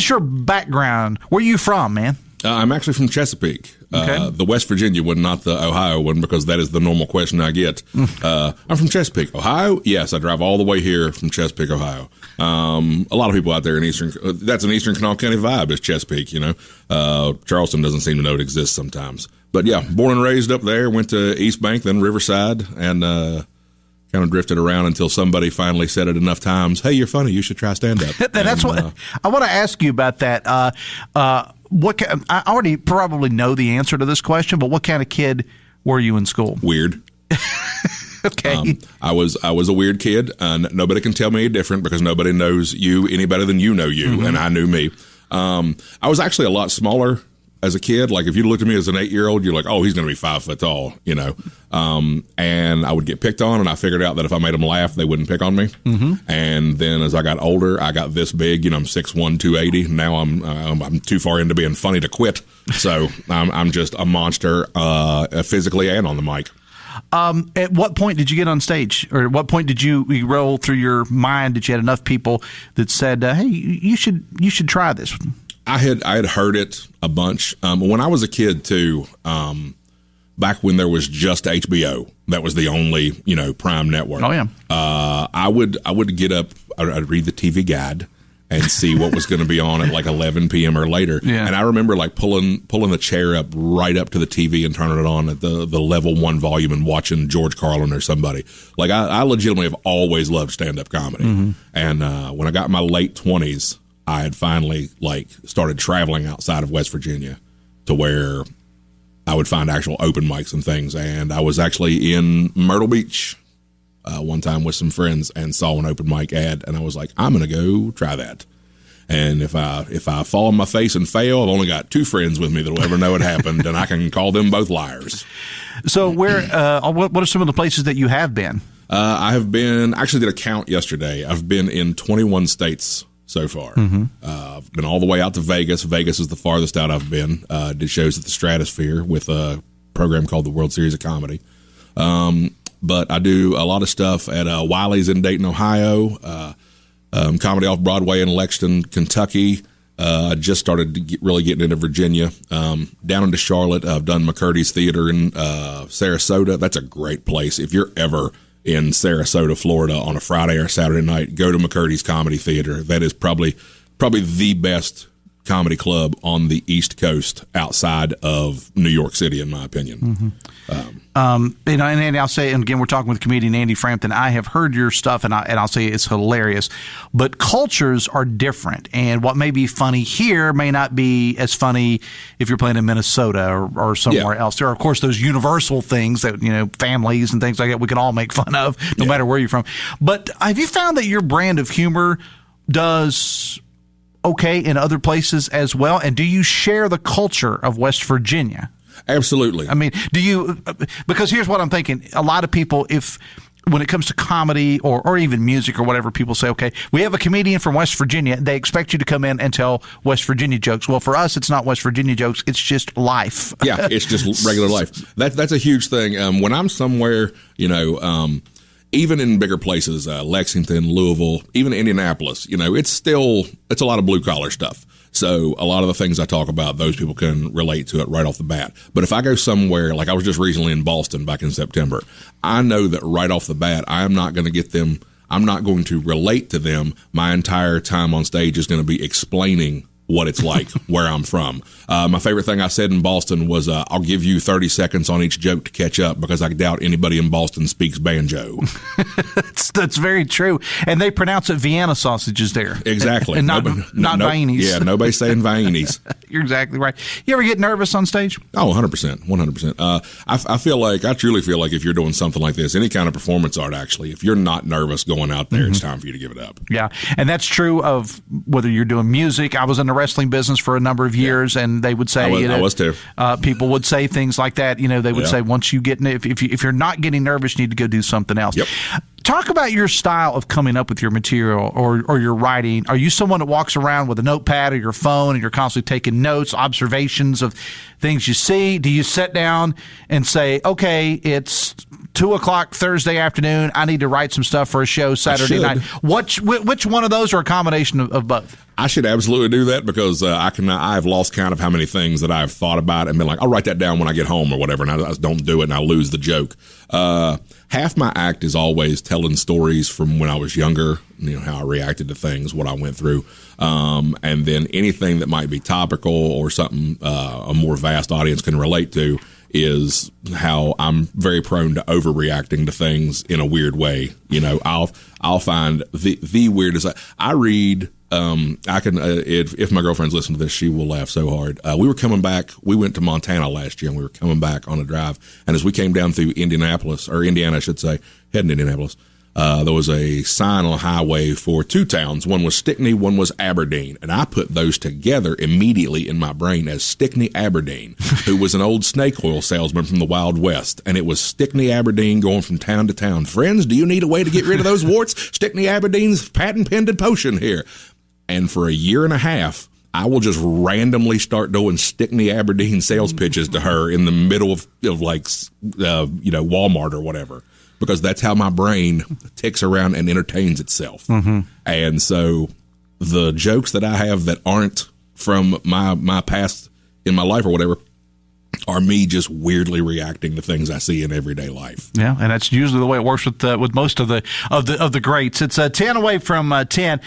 your background. Where are you from, man? I'm actually from Chesapeake. Okay. The West Virginia one, not the Ohio one, because that is the normal question I get. I'm from Chesapeake, Ohio. Yes, I drive all the way here from Chesapeake, Ohio. A lot of people out there in that's an Eastern Kanawha County vibe, is Chesapeake, you know. Charleston doesn't seem to know it exists sometimes. But yeah, born and raised up there, went to East Bank, then Riverside, and kind of drifted around until somebody finally said it enough times, hey, you're funny, you should try stand-up. That's what I want to ask you about that. I already probably know the answer to this question, but what kind of kid were you in school? Weird. Okay. I was a weird kid, and nobody can tell me any different because nobody knows you any better than you know you, and I knew me. I was actually a lot smaller as a kid. Like if you looked at me as an 8-year-old, you're like, oh, he's going to be 5 foot tall, you know. And I would get picked on, and I figured out that if I made them laugh, they wouldn't pick on me. And then as I got older, I got this big. You know, I'm 6'1", 280. Now I'm too far into being funny to quit. So I'm just a monster, physically and on the mic. At what point did you get on stage, or at what point did you roll through your mind that you had enough people that said, "Hey, you should try this"? I had heard it a bunch when I was a kid too. Back when there was just HBO, that was the only prime network. Oh yeah. I would get up. I'd read the TV guide and see what was going to be on at like 11 p.m. or later. Yeah. And I remember like pulling the chair up right up to the TV and turning it on at the level 1 volume and watching George Carlin or somebody. Like I legitimately have always loved stand-up comedy. And when I got in my late 20s, I had finally like started traveling outside of West Virginia to where I would find actual open mics and things. And I was actually in Myrtle Beach one time with some friends and saw an open mic ad, and I was like, I'm going to go try that. And if I fall on my face and fail, I've only got 2 friends with me that'll ever know it happened, and I can call them both liars. So where? What are some of the places that you have been? I have been, actually did a count yesterday. I've been in 21 states so far. I've been all the way out to Vegas. Vegas is the farthest out I've been. Did shows at the Stratosphere with a program called the World Series of Comedy. But I do a lot of stuff at Wiley's in Dayton, Ohio, comedy off Broadway in Lexington, Kentucky. I just started to really getting into Virginia. Down into Charlotte, I've done McCurdy's Theater in Sarasota. That's a great place. If you're ever in Sarasota, Florida on a Friday or Saturday night, go to McCurdy's Comedy Theater. That is probably the best comedy club on the East Coast outside of New York City, in my opinion. And Andy, I'll say, and again, we're talking with comedian Andy Frampton. I have heard your stuff, and I'll say it's hilarious. But cultures are different, and what may be funny here may not be as funny if you're playing in Minnesota or somewhere else. There are, of course, those universal things that families and things like that we can all make fun of, no matter where you're from. But have you found that your brand of humor does okay in other places as well? And do you share the culture of West Virginia? Absolutely. I mean, do you, because here's what I'm thinking. A lot of people, when it comes to comedy or even music or whatever, people say, okay, we have a comedian from West Virginia. They expect you to come in and tell West Virginia jokes. Well, for us, it's not West Virginia jokes. It's just life. Yeah, it's just regular life. That's a huge thing. When I'm somewhere, even in bigger places, Lexington, Louisville, even Indianapolis, it's a lot of blue collar stuff. So a lot of the things I talk about, those people can relate to it right off the bat. But if I go somewhere, like I was just recently in Boston back in September, I know that right off the bat, I'm not going to relate to them. My entire time on stage is going to be explaining what it's like where I'm from. My favorite thing I said in Boston was, I'll give you 30 seconds on each joke to catch up, because I doubt anybody in Boston speaks banjo. That's very true. And they pronounce it Vienna sausages there. Exactly. And not Viennies. Yeah, nobody's saying Viennies. You're exactly right. You ever get nervous on stage? Oh, 100%. 100%. I truly feel like if you're doing something like this, any kind of performance art, actually, if you're not nervous going out there, it's time for you to give it up. Yeah. And that's true of whether you're doing music. I was in the wrestling business for a number of years, and they would say, I was too. People would say things like that. They would say, once you get, if you're not getting nervous, you need to go do something else. Yep. Talk about your style of coming up with your material or your writing. Are you someone that walks around with a notepad or your phone and you're constantly taking notes, observations of things you see? Do you sit down and say, okay, it's 2:00 Thursday afternoon, I need to write some stuff for a show Saturday night? Which one of those, or a combination of both? I should absolutely do that, because I've lost count of how many things that I've thought about and been like, I'll write that down when I get home or whatever, and I don't do it and I lose the joke. Half my act is always telling stories from when I was younger, how I reacted to things, what I went through, and then anything that might be topical or something a more vast audience can relate to is how I'm very prone to overreacting to things in a weird way. I'll find the weirdest. I read. I can, if my girlfriend's listening to this, she will laugh so hard. We went to Montana last year, and we were coming back on a drive. And as we came down through Indiana, I should say, heading to Indianapolis, there was a sign on the highway for two towns. One was Stickney, one was Aberdeen. And I put those together immediately in my brain as Stickney Aberdeen, who was an old snake oil salesman from the Wild West. And it was Stickney Aberdeen going from town to town. Friends, do you need a way to get rid of those warts? Stickney Aberdeen's patent pending potion here. And for a year and a half, I will just randomly start doing Stickney Aberdeen sales pitches to her in the middle of Walmart or whatever. Because that's how my brain ticks around and entertains itself. Mm-hmm. And so the jokes that I have that aren't from my past in my life or whatever are me just weirdly reacting to things I see in everyday life. Yeah, and that's usually the way it works with most of the greats. It's 10 away from 10.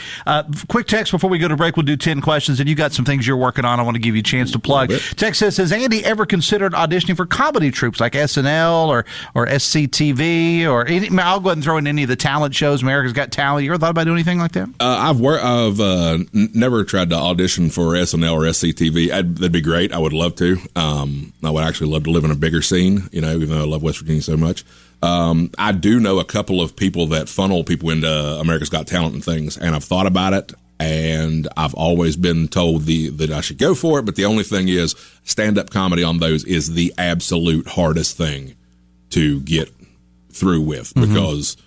Quick text before we go to break. We'll do 10 questions, and you got some things you're working on. I want to give you a chance to plug. Text says, has Andy ever considered auditioning for comedy troupes like SNL or SCTV or I'll go ahead and throw in any of the talent shows. America's Got Talent. You ever thought about doing anything like that? I've never tried to audition for SNL or SCTV. That'd be great. I would love to. I would actually love to live in a bigger scene, even though I love West Virginia so much. I do know a couple of people that funnel people into America's Got Talent and things, and I've thought about it, and I've always been told that I should go for it, but the only thing is stand-up comedy on those is the absolute hardest thing to get through with, because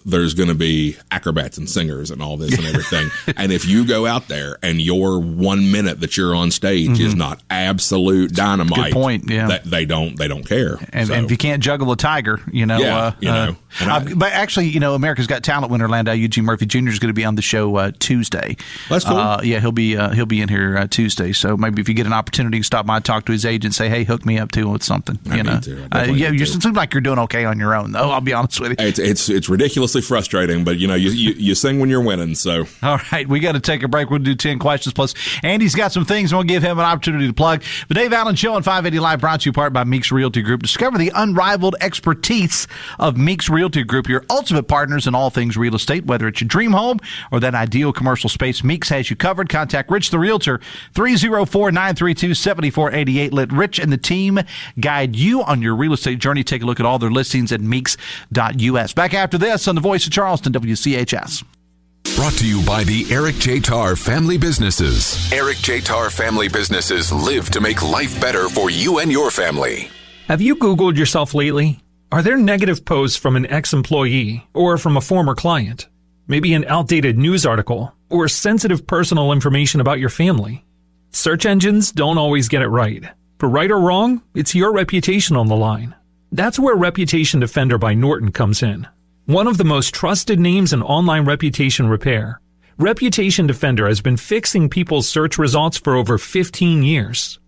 there's going to be acrobats and singers and all this and everything. And if you go out there and your 1 minute that you're on stage is not absolute dynamite, good point. Yeah, they don't care. And if you can't juggle a tiger, but actually, America's Got Talent winner Landau Eugene Murphy Jr. is going to be on the show Tuesday. That's cool. He'll be in here Tuesday. So maybe if you get an opportunity to stop by and talk to his agent, say, hey, hook me up too with something. You seem like you're doing okay on your own, though. I'll be honest with you. It's ridiculously frustrating, but you sing when you're winning. So all right, we got to take a break. We'll do 10 questions plus Andy's got some things, and we'll give him an opportunity to plug. The Dave Allen Show on 580 Live brought to you part by Meeks Realty Group. Discover the unrivaled expertise of Meeks Realty Group, your ultimate partners in all things real estate. Whether it's your dream home or that ideal commercial space, Meeks has you covered. Contact Rich the Realtor 304-932-7488. Let Rich and the team guide you on your real estate journey. Take a look at all their listings at meeks.us. Back after this on the Voice of Charleston, WCHS. Brought to you by the Eric J. Tarr Family Businesses. Eric J. Tarr Family Businesses live to make life better for you and your family. Have you Googled yourself lately? Are there negative posts from an ex-employee or from a former client? Maybe an outdated news article or sensitive personal information about your family? Search engines don't always get it right. But right or wrong, it's your reputation on the line. That's where Reputation Defender by Norton comes in. One of the most trusted names in online reputation repair, Reputation Defender has been fixing people's search results for over 15 years.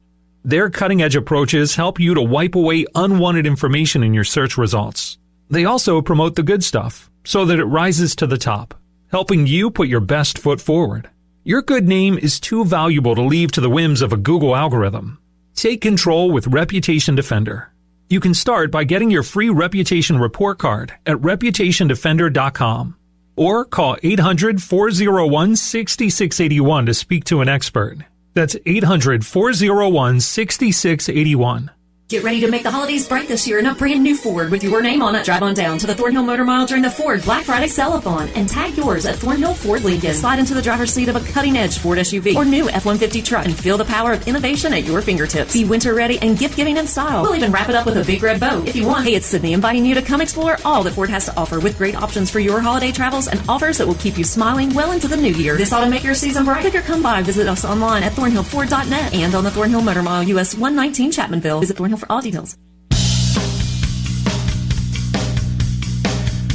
Their cutting-edge approaches help you to wipe away unwanted information in your search results. They also promote the good stuff so that it rises to the top, helping you put your best foot forward. Your good name is too valuable to leave to the whims of a Google algorithm. Take control with Reputation Defender. You can start by getting your free reputation report card at reputationdefender.com or call 800-401-6681 to speak to an expert. That's 800-401-6681. Get ready to make the holidays bright this year in a brand new Ford with your name on it. Drive on down to the Thornhill Motor Mile during the Ford Black Friday Sell-A-Thon and tag yours at Thornhill Ford Lincoln. Slide into the driver's seat of a cutting-edge Ford SUV or new F-150 truck and feel the power of innovation at your fingertips. Be winter ready and gift-giving in style. We'll even wrap it up with a big red bow if you want. Hey, it's Sydney inviting you to come explore all that Ford has to offer with great options for your holiday travels and offers that will keep you smiling well into the new year. This ought to make your season bright. Click or come by. Visit us online at thornhillford.net and on the Thornhill Motor Mile, US 119 Chapmanville. Visit Thornhill for all details.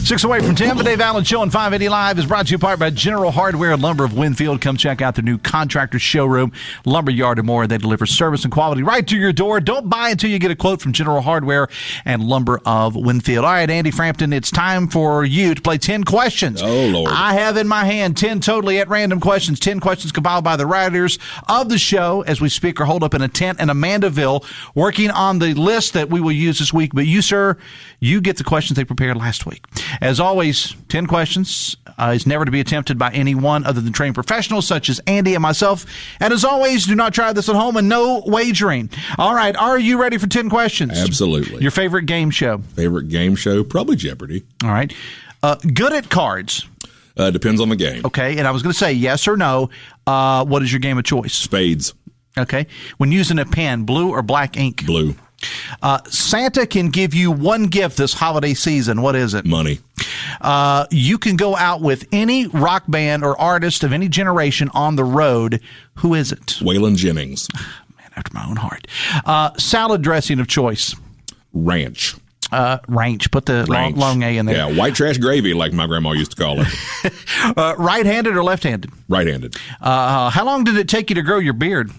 6 away from 10, the Dave Allen Show on 580 Live is brought to you part by General Hardware and Lumber of Winfield. Come check out their new contractor showroom, lumber yard and more. They deliver service and quality right to your door. Don't buy until you get a quote from General Hardware and Lumber of Winfield. All right, Andy Frampton, it's time for you to play 10 questions. Oh, Lord. I have in my hand 10 totally at random questions, 10 questions compiled by the writers of the show as we speak or hold up in a tent in Amandaville, working on the list that we will use this week. But you, sir, you get the questions they prepared last week. As always, 10 questions is never to be attempted by anyone other than trained professionals such as Andy and myself. And as always, do not try this at home and no wagering. All right, are you ready for 10 questions? Absolutely. Your favorite game show? Favorite game show? Probably Jeopardy. All right. Good at cards. Depends on the game. Okay, and I was going to say yes or no. What is your game of choice? Spades. Okay. When using a pen, blue or black ink? Blue. Santa can give you one gift this holiday season. What is it? Money. You can go out with any rock band or artist of any generation on the road. Who is it? Waylon Jennings. Man after my own heart. Salad dressing of choice? Ranch. Ranch. Put the long A in there. Yeah, white trash gravy, like my grandma used to call it. Right-handed or left-handed? Right-handed. How long did it take you to grow your beard?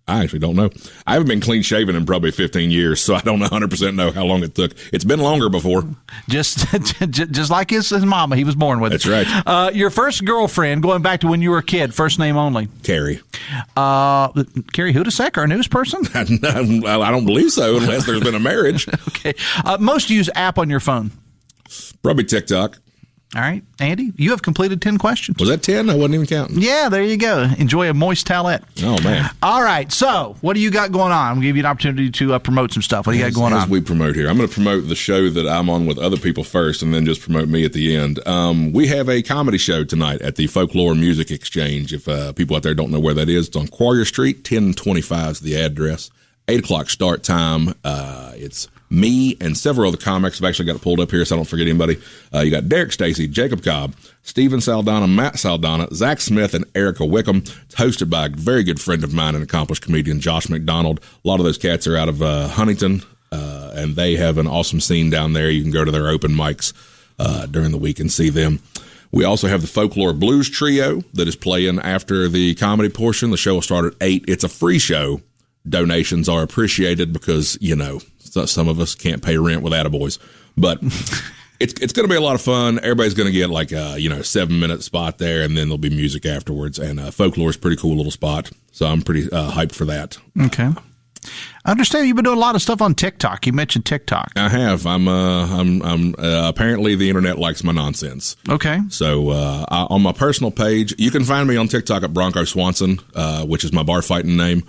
I actually don't know. I haven't been clean shaven in probably 15 years, so I don't 100% know how long it took. It's been longer before. Just like his mama. He was born with it. That's right. Your first girlfriend, going back to when you were a kid, first name only? Carrie. Carrie Hudasek, our news person? I don't believe so, unless there's been a marriage. Okay. Most used app on your phone? Probably TikTok. All right. Andy, you have completed 10 questions. Was that 10? I wasn't even counting. Yeah, there you go. Enjoy a moist towelette. Oh, man. All right. So, what do you got going on? We'll give you an opportunity to promote some stuff. What do you got going on? As we promote here, I'm going to promote the show that I'm on with other people first and then just promote me at the end. We have a comedy show tonight at the Folklore Music Exchange. If people out there don't know where that is, it's on Quarrier Street, 1025 is the address. 8 o'clock start time. It's me and several other comics. I've actually got it pulled up here so I don't forget anybody. You got Derek Stacey, Jacob Cobb, Steven Saldana, Matt Saldana, Zach Smith, and Erica Wickham. It's hosted by a very good friend of mine and accomplished comedian, Josh McDonald. A lot of those cats are out of Huntington, and they have an awesome scene down there. You can go to their open mics during the week and see them. We also have the Folklore Blues Trio that is playing after the comedy portion. The show will start at 8. It's a free show. Donations are appreciated because, some of us can't pay rent with attaboys. But it's going to be a lot of fun. Everybody's going to get like a 7-minute spot there, and then there'll be music afterwards. And Folklore is a pretty cool little spot, so I'm pretty hyped for that. Okay. I understand you've been doing a lot of stuff on TikTok. You mentioned TikTok. I have. I'm apparently the internet likes my nonsense. Okay. So on my personal page, you can find me on TikTok at Bronco Swanson, which is my bar fighting name.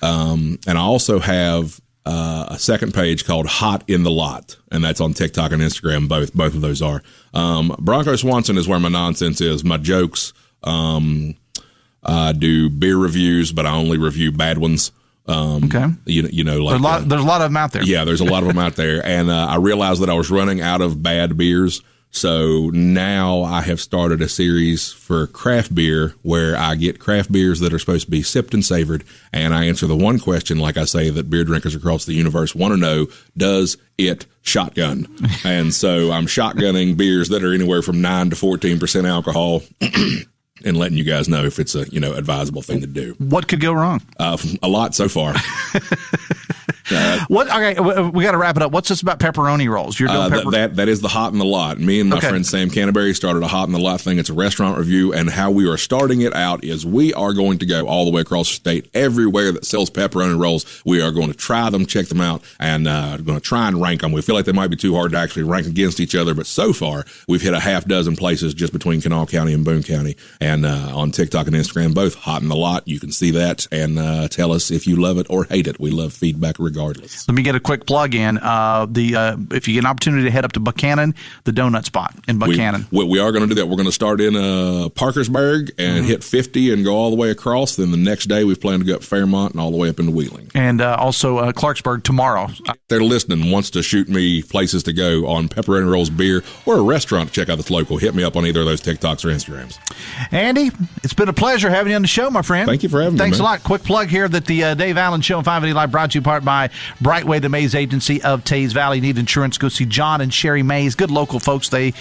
And I also have a second page called Hot in the Lot, and that's on TikTok and Instagram. Both of those are. Bronco Swanson is where my nonsense is, my jokes. I do beer reviews, but I only review bad ones. Okay. Like there's a lot of them out there. Yeah, there's a lot of them out there, and I realized that I was running out of bad beers. So now I have started a series for craft beer where I get craft beers that are supposed to be sipped and savored, and I answer the one question, like I say, that beer drinkers across the universe want to know: does it shotgun? And so I'm shotgunning beers that are anywhere from 9 to 14% alcohol. And letting you guys know if it's a advisable thing to do. What could go wrong? A lot so far. Okay, we got to wrap it up. What's this about pepperoni rolls? You're doing that is the Hot in the Lot. Me and my friend Sam Canterbury started a Hot in the Lot thing. It's a restaurant review, and how we are starting it out is we are going to go all the way across the state, everywhere that sells pepperoni rolls. We are going to try them, check them out, and going to try and rank them. We feel like they might be too hard to actually rank against each other, but so far we've hit a half dozen places just between Kanawha County and Boone County. And on TikTok and Instagram, both Hot in the Lot. You can see that and tell us if you love it or hate it. We love feedback regardless. Let me get a quick plug in. If you get an opportunity to head up to Buchanan, the donut spot in Buchanan. We are going to do that. We're going to start in Parkersburg and hit 50 and go all the way across. Then the next day we plan to go up Fairmont and all the way up into Wheeling. And also Clarksburg tomorrow. They're listening, wants to shoot me places to go on pepperoni rolls, beer, or a restaurant to check out that's local. Hit me up on either of those TikToks or Instagrams. Andy, it's been a pleasure having you on the show, my friend. Thank you for having me. Thanks a lot. Quick plug here that the Dave Allen Show on 580 Live brought to you part by Brightway, the Mays Agency of Tays Valley. Need insurance? Go see John and Sherry Mays. Good local folks. They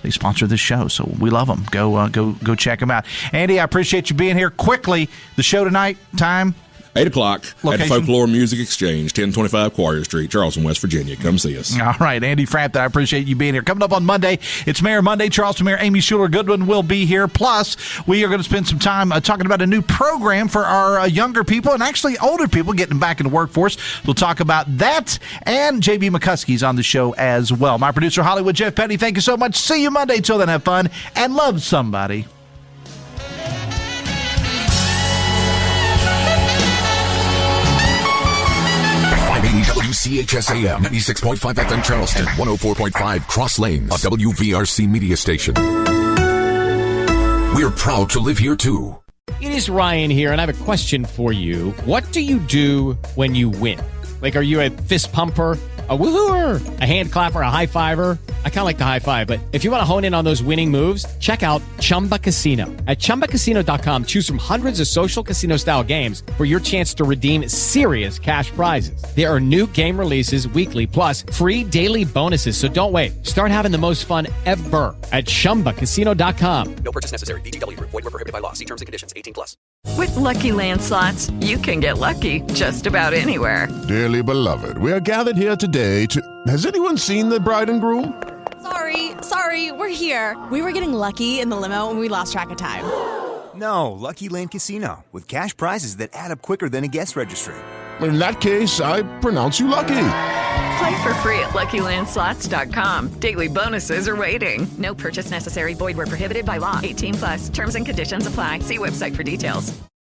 sponsor this show, so we love them. Go check them out. Andy, I appreciate you being here. Quickly, the show tonight, time? 8 o'clock Location? at Folklore Music Exchange, 1025 Quarrier Street, Charleston, West Virginia. Come see us. All right, Andy Frampton, I appreciate you being here. Coming up on Monday, it's Mayor Monday. Charleston Mayor Amy Schuler Goodwin will be here. Plus, we are going to spend some time talking about a new program for our younger people and actually older people getting back in the workforce. We'll talk about that, and J.B. McCuskey's on the show as well. My producer, Hollywood Jeff Petty, thank you so much. See you Monday. Till then, have fun and love somebody. 580 WCHS AM 96.5 FM Charleston, 104.5 Cross Lanes, a WVRC media station. We're proud to live here too. It is Ryan here, and I have a question for you. What do you do when you win? Like, are you a fist pumper, a woo-hooer, a hand clapper, a high fiver? I kind of like the high five, but if you want to hone in on those winning moves, check out Chumba Casino. At ChumbaCasino.com, choose from hundreds of social casino-style games for your chance to redeem serious cash prizes. There are new game releases weekly, plus free daily bonuses. So don't wait. Start having the most fun ever at ChumbaCasino.com. No purchase necessary. VGW. Void where prohibited by law. See terms and conditions. 18+. With Lucky Land Slots, you can get lucky just about anywhere. Dearly beloved, we are gathered here today to... Has anyone seen the bride and groom? Sorry, we're here. We were getting lucky in the limo and we lost track of time. No, Lucky Land Casino, with cash prizes that add up quicker than a guest registry. In that case, I pronounce you lucky. Play for free at LuckyLandSlots.com. Daily bonuses are waiting. No purchase necessary. Void where prohibited by law. 18+. Terms and conditions apply. See website for details.